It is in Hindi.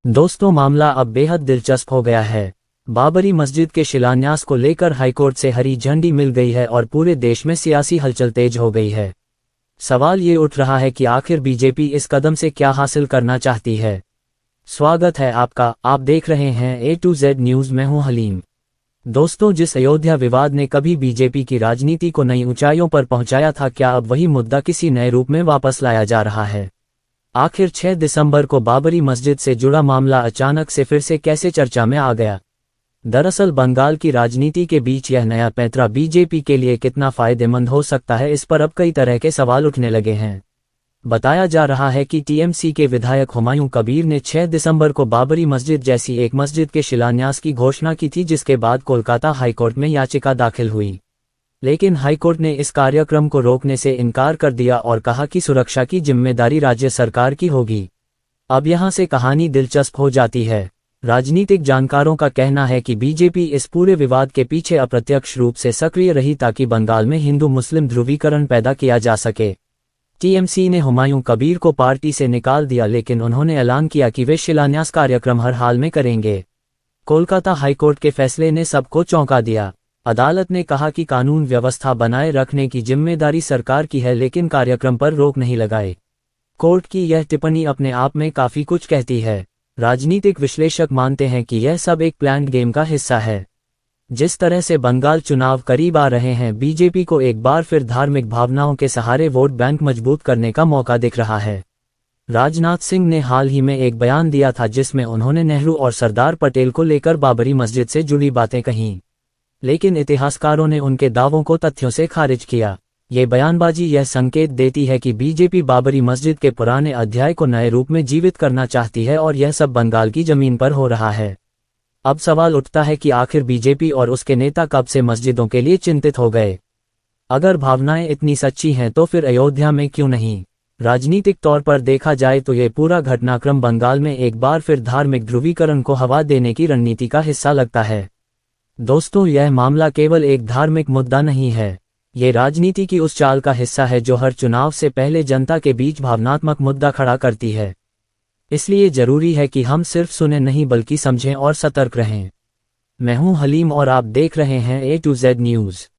दोस्तों, मामला अब बेहद दिलचस्प हो गया है। बाबरी मस्जिद के शिलान्यास को लेकर हाईकोर्ट से हरी झंडी मिल गई है और पूरे देश में सियासी हलचल तेज हो गई है। सवाल ये उठ रहा है कि आखिर बीजेपी इस कदम से क्या हासिल करना चाहती है। स्वागत है आपका, आप देख रहे हैं A to Z न्यूज़। मैं हूं हलीम। दोस्तों, जिस अयोध्या विवाद ने कभी बीजेपी की राजनीति को नई ऊंचाइयों पर पहुंचाया था, क्या अब वही मुद्दा किसी नए रूप में वापस लाया जा रहा है। आखिर 6 दिसंबर को बाबरी मस्जिद से जुड़ा मामला अचानक से फिर से कैसे चर्चा में आ गया। दरअसल बंगाल की राजनीति के बीच यह नया पैंतरा बीजेपी के लिए कितना फायदेमंद हो सकता है, इस पर अब कई तरह के सवाल उठने लगे हैं। बताया जा रहा है कि टीएमसी के विधायक हुमायूं कबीर ने 6 दिसंबर को बाबरी मस्जिद जैसी एक मस्जिद के शिलान्यास की घोषणा की थी, जिसके बाद कोलकाता हाईकोर्ट में याचिका दाखिल हुई। लेकिन हाईकोर्ट ने इस कार्यक्रम को रोकने से इनकार कर दिया और कहा कि सुरक्षा की जिम्मेदारी राज्य सरकार की होगी। अब यहां से कहानी दिलचस्प हो जाती है। राजनीतिक जानकारों का कहना है कि बीजेपी इस पूरे विवाद के पीछे अप्रत्यक्ष रूप से सक्रिय रही ताकि बंगाल में हिंदू मुस्लिम ध्रुवीकरण पैदा किया जा सके। टीएमसी ने हुमायूं कबीर को पार्टी से निकाल दिया, लेकिन उन्होंने ऐलान किया कि वे शिलान्यास कार्यक्रम हर हाल में करेंगे। कोलकाता हाईकोर्ट के फैसले ने सबको चौंका दिया। अदालत ने कहा कि कानून व्यवस्था बनाए रखने की जिम्मेदारी सरकार की है, लेकिन कार्यक्रम पर रोक नहीं लगाए। कोर्ट की यह टिप्पणी अपने आप में काफी कुछ कहती है। राजनीतिक विश्लेषक मानते हैं कि यह सब एक प्लान्ड गेम का हिस्सा है। जिस तरह से बंगाल चुनाव करीब आ रहे हैं, बीजेपी को एक बार फिर धार्मिक भावनाओं के सहारे वोट बैंक मजबूत करने का मौका दिख रहा है। राजनाथ सिंह ने हाल ही में एक बयान दिया था, जिसमें उन्होंने नेहरू और सरदार पटेल को लेकर बाबरी मस्जिद से जुड़ी बातें कहीं, लेकिन इतिहासकारों ने उनके दावों को तथ्यों से खारिज किया। ये बयानबाजी यह संकेत देती है कि बीजेपी बाबरी मस्जिद के पुराने अध्याय को नए रूप में जीवित करना चाहती है, और यह सब बंगाल की जमीन पर हो रहा है। अब सवाल उठता है कि आखिर बीजेपी और उसके नेता कब से मस्जिदों के लिए चिंतित हो गए। अगर भावनाएं इतनी सच्ची हैं तो फिर अयोध्या में क्यों नहीं। राजनीतिक तौर पर देखा जाए तो ये पूरा घटनाक्रम बंगाल में एक बार फिर धार्मिक ध्रुवीकरण को हवा देने की रणनीति का हिस्सा लगता है। दोस्तों, यह मामला केवल एक धार्मिक मुद्दा नहीं है, ये राजनीति की उस चाल का हिस्सा है जो हर चुनाव से पहले जनता के बीच भावनात्मक मुद्दा खड़ा करती है। इसलिए जरूरी है कि हम सिर्फ सुने नहीं बल्कि समझें और सतर्क रहें। मैं हूं हलीम और आप देख रहे हैं A to Z न्यूज़।